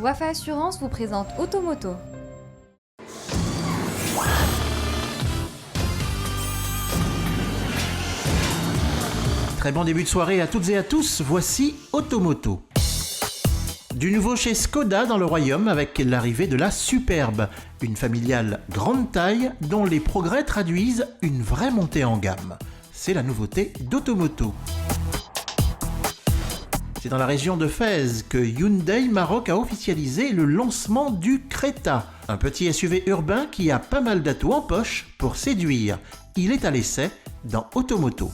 Wafa Assurance vous présente Automoto. Très bon début de soirée à toutes et à tous, voici Automoto. Du nouveau chez Škoda dans le royaume avec l'arrivée de la Superbe, une familiale grande taille dont les progrès traduisent une vraie montée en gamme. C'est la nouveauté d'Automoto. C'est dans la région de Fès que Hyundai Maroc a officialisé le lancement du Creta, un petit SUV urbain qui a pas mal d'atouts en poche pour séduire. Il est à l'essai dans Automoto.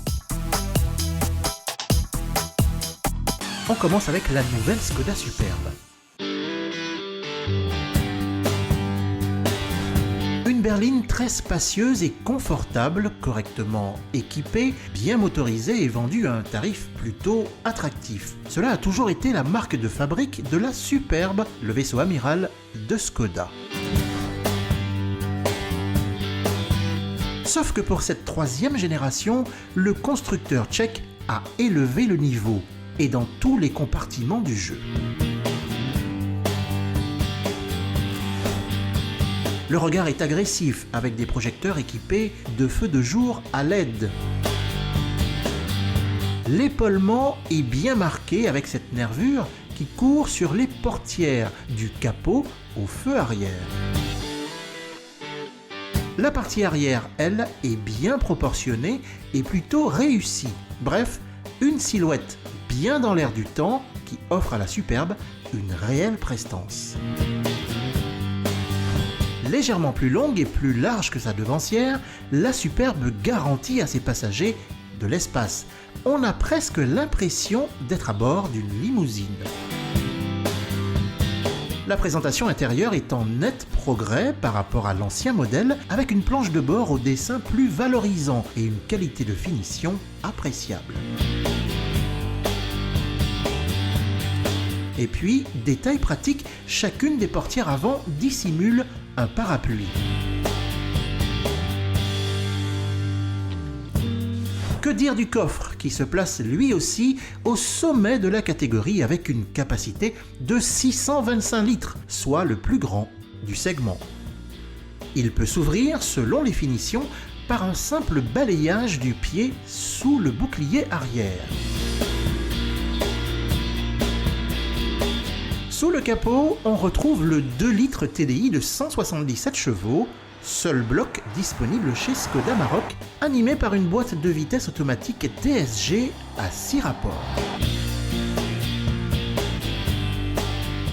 On commence avec la nouvelle Škoda Superbe. Une berline très spacieuse et confortable, correctement équipée, bien motorisée et vendue à un tarif plutôt attractif. Cela a toujours été la marque de fabrique de la Superbe, le vaisseau amiral de Škoda. Sauf que pour cette troisième génération, le constructeur tchèque a élevé le niveau, et dans tous les compartiments du jeu. Le regard est agressif avec des projecteurs équipés de feux de jour à LED. L'épaulement est bien marqué avec cette nervure qui court sur les portières du capot au feu arrière. La partie arrière, elle, est bien proportionnée et plutôt réussie. Bref, une silhouette bien dans l'air du temps qui offre à la Superbe une réelle prestance. Légèrement plus longue et plus large que sa devancière, la Superbe garantit à ses passagers de l'espace. On a presque l'impression d'être à bord d'une limousine. La présentation intérieure est en net progrès par rapport à l'ancien modèle, avec une planche de bord au dessin plus valorisant et une qualité de finition appréciable. Et puis, détail pratique, chacune des portières avant dissimule un parapluie. Que dire du coffre qui se place lui aussi au sommet de la catégorie avec une capacité de 625 litres, soit le plus grand du segment. Il peut s'ouvrir, selon les finitions, par un simple balayage du pied sous le bouclier arrière. Sous le capot, on retrouve le 2 litres TDI de 177 chevaux, seul bloc disponible chez Škoda Maroc, animé par une boîte de vitesse automatique TSG à 6 rapports.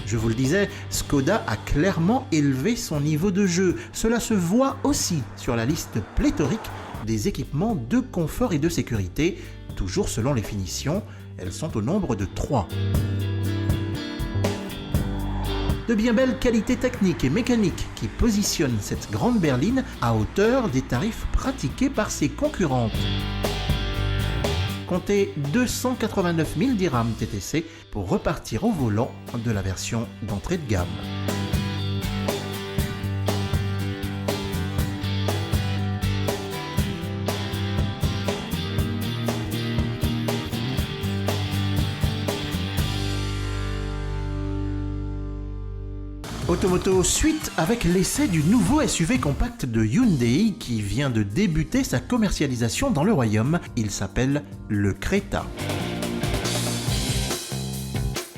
Je vous le disais, Škoda a clairement élevé son niveau de jeu. Cela se voit aussi sur la liste pléthorique des équipements de confort et de sécurité, toujours selon les finitions, elles sont au nombre de 3. De bien belles qualités techniques et mécaniques qui positionnent cette grande berline à hauteur des tarifs pratiqués par ses concurrentes. Comptez 289 000 dirhams TTC pour repartir au volant de la version d'entrée de gamme. Automoto suite avec l'essai du nouveau SUV compact de Hyundai qui vient de débuter sa commercialisation dans le royaume. Il s'appelle le Creta.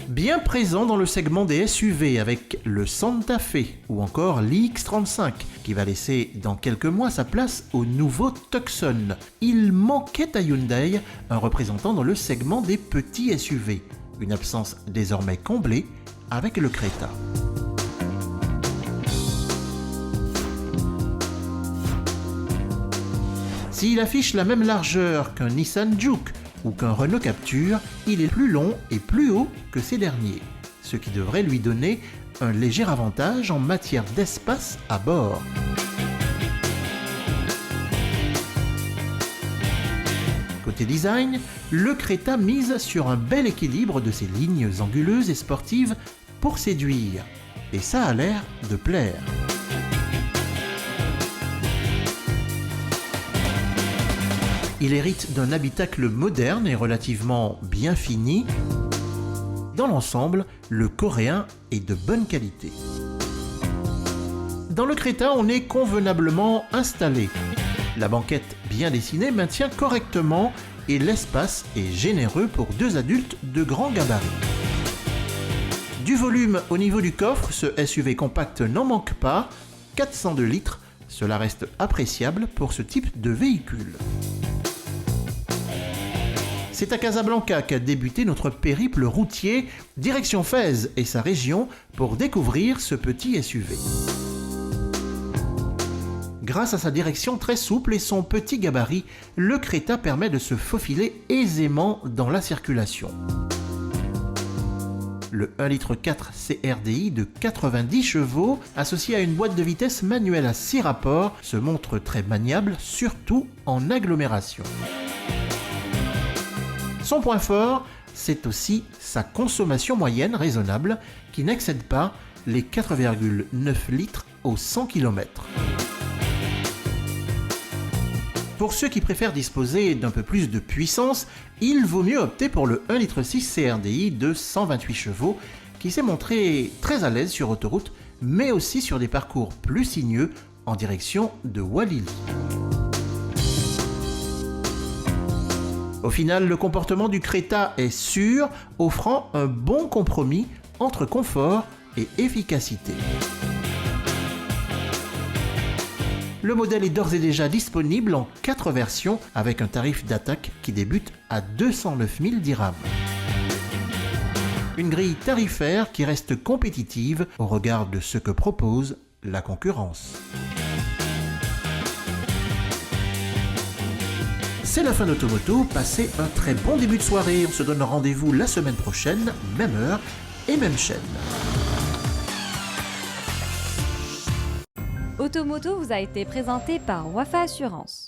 Bien présent dans le segment des SUV avec le Santa Fe ou encore l'X35 qui va laisser dans quelques mois sa place au nouveau Tucson. Il manquait à Hyundai un représentant dans le segment des petits SUV. Une absence désormais comblée avec le Creta. S'il affiche la même largeur qu'un Nissan Juke ou qu'un Renault Captur, il est plus long et plus haut que ces derniers, ce qui devrait lui donner un léger avantage en matière d'espace à bord. Côté design, le Creta mise sur un bel équilibre de ses lignes anguleuses et sportives pour séduire, et ça a l'air de plaire. Il hérite d'un habitacle moderne et relativement bien fini. Dans dans l'ensemble, le coréen est de bonne qualité. Dans le Creta, on est convenablement installé. La banquette bien dessinée maintient correctement et l'espace est généreux pour 2 adultes de grand gabarit. Du volume au niveau du coffre, ce SUV compact n'en manque pas, 402 litres, cela reste appréciable pour ce type de véhicule. C'est à Casablanca qu'a débuté notre périple routier, direction Fès et sa région, pour découvrir ce petit SUV. Grâce à sa direction très souple et son petit gabarit, le Creta permet de se faufiler aisément dans la circulation. Le 1,4 litre CRDI de 90 chevaux, associé à une boîte de vitesse manuelle à 6 rapports, se montre très maniable, surtout en agglomération. Son point fort, c'est aussi sa consommation moyenne raisonnable, qui n'excède pas les 4,9 litres au 100 km. Pour ceux qui préfèrent disposer d'un peu plus de puissance, il vaut mieux opter pour le 1,6 litre CRDI de 128 chevaux qui s'est montré très à l'aise sur autoroute, mais aussi sur des parcours plus sinueux en direction de Oualili. Au final, le comportement du Creta est sûr, offrant un bon compromis entre confort et efficacité. Le modèle est d'ores et déjà disponible en 4 versions avec un tarif d'attaque qui débute à 209 000 dirhams. Une grille tarifaire qui reste compétitive au regard de ce que propose la concurrence. C'est la fin d'Automoto, passez un très bon début de soirée, on se donne rendez-vous la semaine prochaine, même heure et même chaîne. Automoto vous a été présenté par Wafa Assurance.